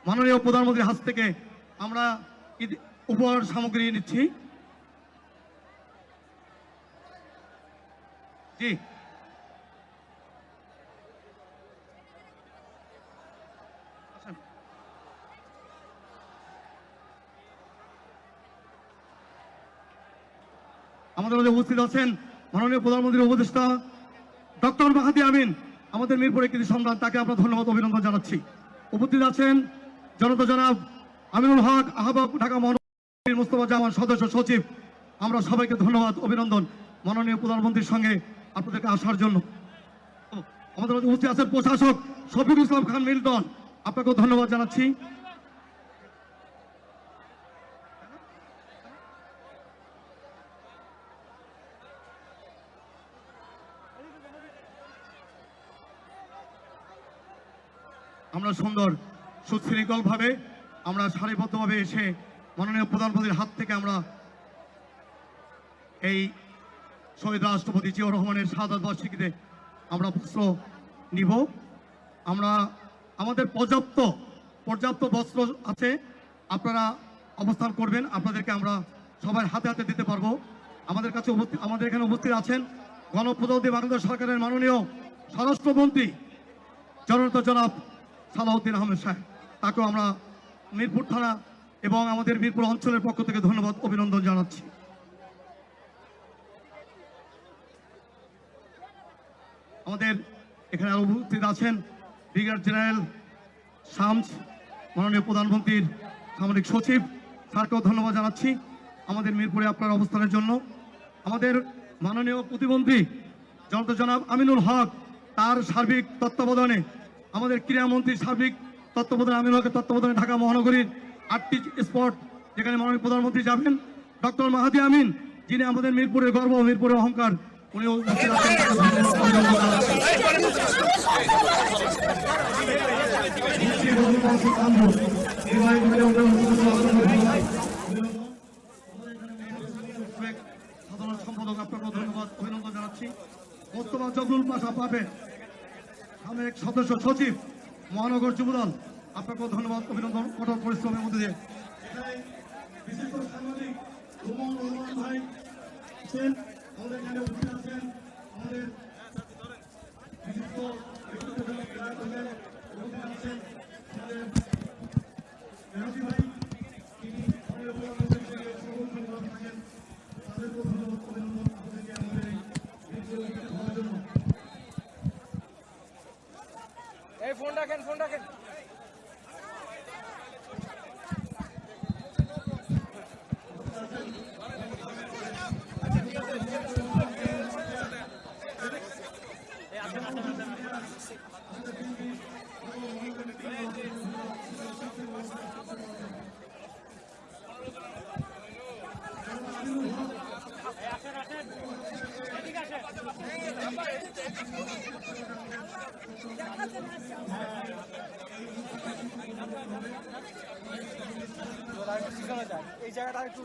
মাননীয় প্রধানমন্ত্রীর হাত থেকে আমরা উপহার সামগ্রী নিচ্ছি। জি, আমাদের মধ্যে উপস্থিত আছেন মাননীয় প্রধানমন্ত্রীর উপদেষ্টা ডক্টর মাহাদি আমিন, আমাদের মিরপুরের কৃতি সন্তান, তাকে আমরা ধন্যবাদ অভিনন্দন জানাচ্ছি। উপস্থিত আছেন জনতা জনাব আমিনুল হক, আহ্বায়ক ঢাকা মহানগর, মোস্তফা জামান, সদস্য সচিব, আমরা সবাইকে ধন্যবাদ অভিনন্দন মাননীয় প্রধানমন্ত্রীর সঙ্গে আপনাদেরকে আসার জন্য। আমাদের মধ্যে উপস্থিত আছেন প্রশাসক শফিকুল ইসলাম খান মিল্টন, আপনাকেও ধন্যবাদ জানাচ্ছি। আমরা সুন্দর সুশৃঙ্খলভাবে আমরা সারিবদ্ধভাবে এসে মাননীয় প্রধানমন্ত্রীর হাত থেকে আমরা এই শহীদ রাষ্ট্রপতি জিয়াউর রহমানের শাহাদাত বার্ষিকীতে আমরা বস্ত্র নিব। আমরা আমাদের পর্যাপ্ত বস্ত্র আছে, আপনারা অবস্থান করবেন, আপনাদেরকে আমরা সবাই হাতে হাতে দিতে পারবো। আমাদের এখানে উপস্থিত আছেন গণপ্রজাতন্ত্রী বাংলাদেশ সরকারের মাননীয় স্বরাষ্ট্রমন্ত্রী জনতা জনাব সালাউদ্দিন আহমেদ সাহেব, তাকেও আমরা মিরপুর থানা এবং আমাদের মিরপুর অঞ্চলের পক্ষ থেকে ধন্যবাদ অভিনন্দন জানাচ্ছি। আমাদের এখানে আরো উপস্থিত আছেন ব্রিগেডিয়ার জেনারেল শামস, মাননীয় প্রধানমন্ত্রীর সামরিক সচিব, স্যারকেও ধন্যবাদ জানাচ্ছি আমাদের মিরপুরে আপনার অবস্থানের জন্য। আমাদের মাননীয় প্রতিমন্ত্রী জনতা জনাব আমিনুল হক, তার সার্বিক তত্ত্বাবধানে, আমাদের ক্রীড়ামন্ত্রীর সার্বিক তত্ত্বাবধানে, আমিনুল হকের তত্ত্বাবধানে ঢাকা মহানগরীর 8টি স্পট যেখানে মাননীয় প্রধানমন্ত্রী যাবেন, ডক্টর মাহাদি আমিন, যিনি আমাদের মিরপুরের গর্ব, মিরপুরের অহংকার, উনি উপস্থিত আছেন। সাধারণ সম্পাদক, আপনাকেও ধন্যবাদ অভিনন্দন জানাচ্ছি। মোস্তফা জবরুল পাশা পাবেন, সামরিক সদস্য সচিব, মহানগর যুবদল, আপনাকেও ধন্যবাদ অভিনন্দন কঠোর পরিশ্রমের মধ্যে দিয়ে। বিশিষ্ট সাংবাদিক ভাই আছেন, আমাদের এখানে উপস্থিত আছেন আমাদের বিশিষ্ট ভাই, তিনি তাদেরকেও ধন্যবাদ অভিনন্দন আপনাদেরকে আমাদের হওয়ার জন্য। ফোন রাখেন এই জায়গাটা একটু